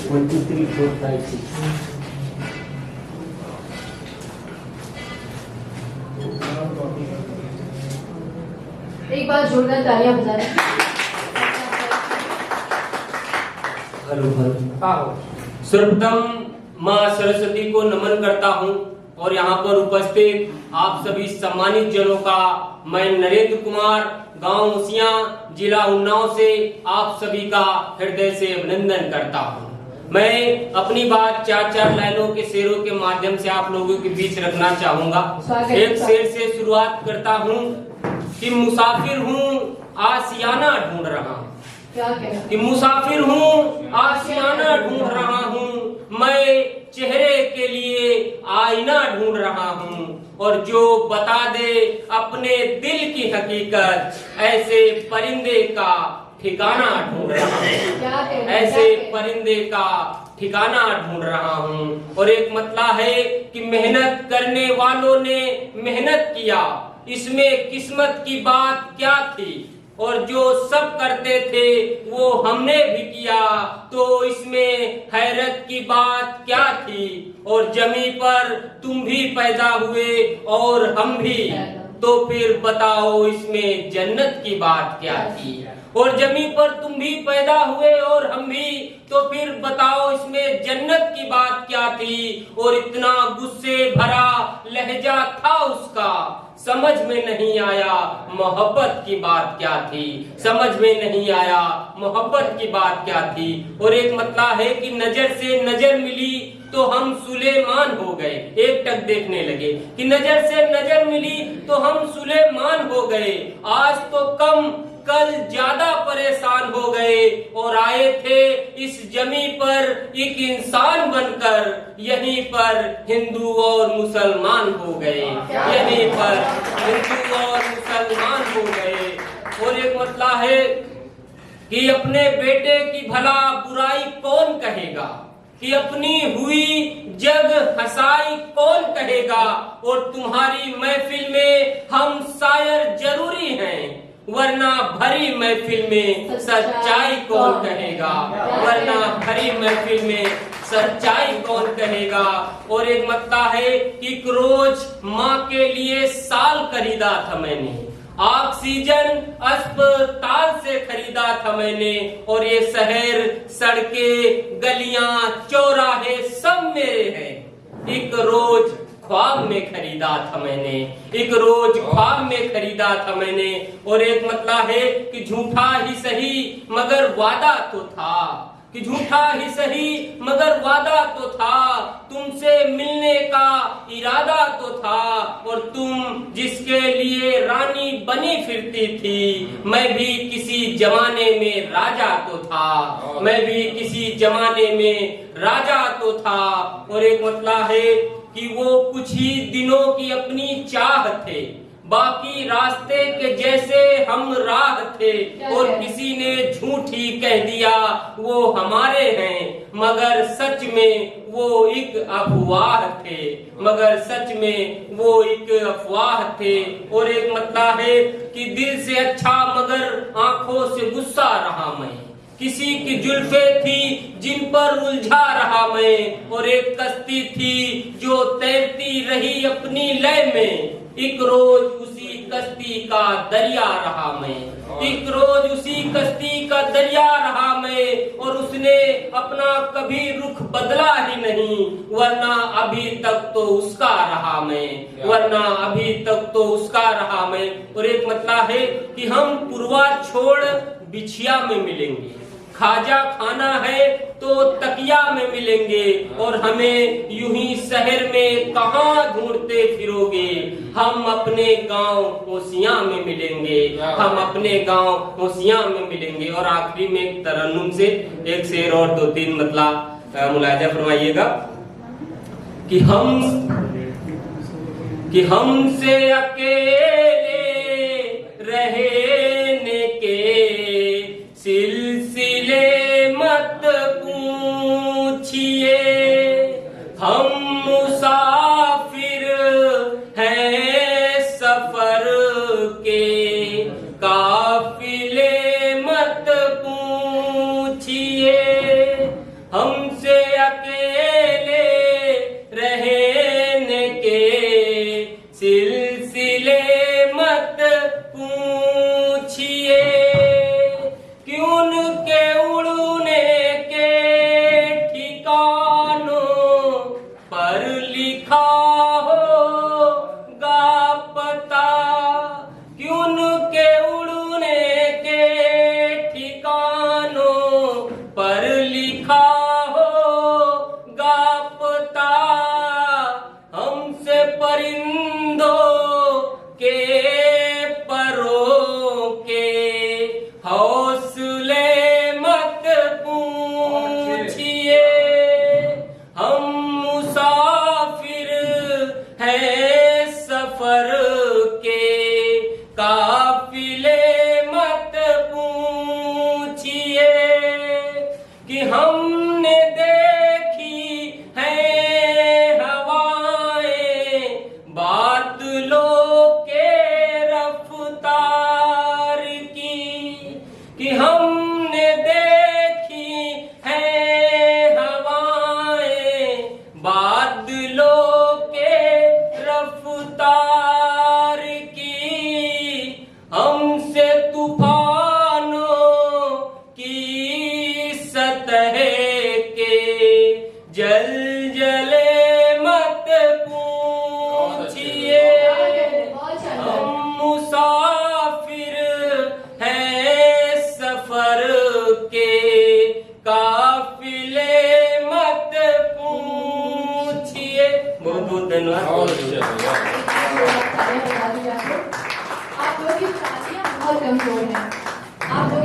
1 2 3 4 5 6 एक बार जोरदार तालियां बजाएं। हेलो सर्वप्रथम माँ सरस्वती को नमन करता हूँ और यहाँ पर उपस्थित आप सभी सम्मानित जनों का मैं नरेंद्र कुमार गांव मुसिया जिला उन्नाव से आप सभी का हृदय से अभिनंदन करता हूँ। मैं अपनी बात चार लाइनों के शेरों के माध्यम से आप लोगों के बीच रखना चाहूंगा। एक शेर से शुरुआत करता हूँ कि मुसाफिर हूँ आशियाना ढूंढ रहा हूँ। कि मुसाफिर हूँ आशियाना ढूंढ रहा हूँ, मैं चेहरे के लिए आईना ढूंढ रहा हूँ और जो बता दे अपने दिल की हकीकत, ऐसे परिंदे का ठिकाना ढूंढ रहा हूँ। ऐसे परिंदे का ठिकाना ढूंढ रहा हूँ। और एक मतला है कि मेहनत करने वालों ने मेहनत किया, इसमें किस्मत की बात क्या थी, और जो सब करते थे वो हमने भी किया, तो इसमें हैरत की बात क्या थी। और जमी पर तुम भी पैदा हुए और हम भी, तो फिर बताओ इसमें जन्नत की बात क्या थी। और जमी पर तुम भी पैदा हुए और हम भी, तो फिर बताओ इसमें जन्नत की बात क्या थी। और इतना गुस्से भरा लहजा था उसका, समझ में नहीं आया मोहब्बत की बात क्या थी। समझ में नहीं आया मोहब्बत की बात क्या थी। और एक मतलब है कि नजर से नजर मिली तो हम सुलेमान हो गए। एक टक देखने लगे कि नजर से नजर मिली तो हम सुलेमान हो गए। आज तो कम कल ज्यादा परेशान हो गए और आए थे इस जमी पर एक इंसान बनकर, यहीं पर हिंदू और मुसलमान हो गए। यहीं पर हिंदू और मुसलमान हो गए। और एक मतलब है कि अपने बेटे की भला बुराई कौन कहेगा, कि अपनी हुई जग हंसाई कौन कहेगा। और तुम्हारी महफिल में हम शायर जरूरी हैं, वरना भरी महफिल में सच्चाई कौन कहेगा। वरना भरी महफिल में सच्चाई कौन कहेगा। और एक मत्ता है कि रोज माँ के लिए साल खरीदा था मैंने, ऑक्सीजन अस्पताल से खरीदा था मैंने। और ये शहर सड़कें गलियां चौराहे सब मेरे हैं। एक रोज ख्वाब में खरीदा था मैंने, एक रोज ख्वाब में खरीदा था मैंने। और एक मतलब है कि झूठा ही सही मगर वादा तो था, कि झूठा ही सही मगर वादा तो था। तुमसे मिलने का इरादा तो था। और तुम जिसके लिए रानी बनी फिरती थी, मैं भी किसी जमाने में राजा तो था। मैं भी किसी जमाने में राजा तो था। और एक मतलब है कि वो कुछ ही दिनों की अपनी चाह थे, बाकी रास्ते के जैसे हम राह थे। और किसी ने झूठ ही कह दिया वो हमारे हैं, मगर सच में वो एक अफवाह थे। मगर सच में वो एक अफवाह थे। और एक मतलब है कि दिल से अच्छा मगर आंखों से गुस्सा रहा मैं, किसी की जुल्फे थी जिन पर उलझा रहा मैं। और एक कश्ती थी जो तैरती रही अपनी लय में, एक रोज उसी कश्ती का दरिया रहा मैं। एक रोज उसी कश्ती का दरिया रहा मैं। और उसने अपना कभी रुख बदला ही नहीं, वरना अभी तक तो उसका रहा मैं। वरना अभी तक तो उसका रहा मैं। और एक मतलब है कि हम पुरवा छोड़ बिछिया में मिलेंगे, खाजा खाना है तो तकिया में मिलेंगे। और हमें यूं ही शहर में कहाँ ढूंढते फिरोगे, हम अपने गांव होशिया में मिलेंगे। हम अपने गांव होशिया में मिलेंगे। और आखिरी में एक तरन्नुम से एक शेर और 2-3 मतलब मुलाजा फरमाइएगा कि हमसे अकेले रहने के सिलसिले मत पूछिए, हम मुसाफिर हैं सफर के काफिले मत पूछिए। हमसे पूछिए, हम मुसाफिर हैं सफर के, काफिले मत पूछिए कि हम